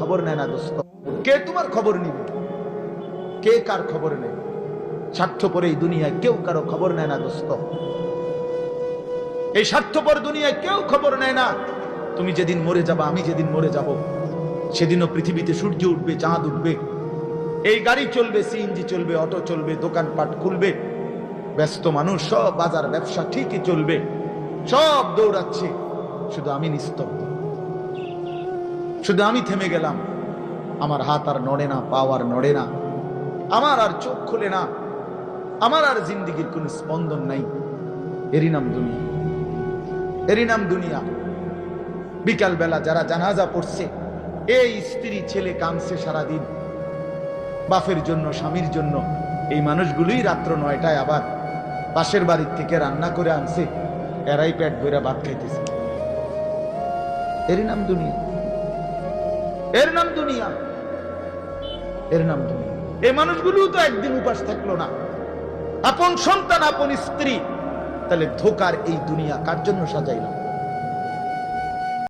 খবর নেয় না দোস্ত। কে তোমার খবর নিবে? কে কার খবর নেয়? স্বার্থপর এই দুনিয়ায় কেউ কারো খবর নেয় না দোস্ত। এই স্বার্থপর দুনিয়ায় কেউ খবর নেয় না। তুমি যেদিন মরে যাবা, আমি যেদিন মরে যাব, সেদিনও পৃথিবীতে সূর্য উঠবে, চাঁদ উঠবে, এই গাড়ি চলবে, সিএনজি চলবে, অটো চলবে, দোকানপাট খুলবে, ব্যস্ত মানুষ সব বাজার ব্যবসা ঠিকই চলবে, সব দৌড়াচ্ছে, শুধু আমি নিস্তব্ধ, শুধু আমি থেমে গেলাম। আমার হাত আর নড়ে না, পা আর নড়ে না, আমার আর চোখ খুলে না, আমার আর জিন্দেগির কোন স্পন্দন নাই। এরই নাম দুনিয়া, এরই নাম দুনিয়া। বিকাল বেলা যারা জানাজা পড়ছে, এই স্ত্রী ছেলে কাঁদছে সারাদিন বাপের জন্য, স্বামীর জন্য, এই মানুষগুলোই রাত্র 9টায় আবার পাশের বাড়ির থেকে রান্না করে আনছে, এরাই পেট ভরে ভাত খাইতেছে। এর নাম দুনিয়া, এর নাম দুনিয়া, এর নাম দুনিয়া। এই মানুষগুলো তো একদিন উপাস থাকলো না, আপন সন্তান, আপন স্ত্রী, তাহলে ধোকার এই দুনিয়া কার জন্য সাজাইলাম?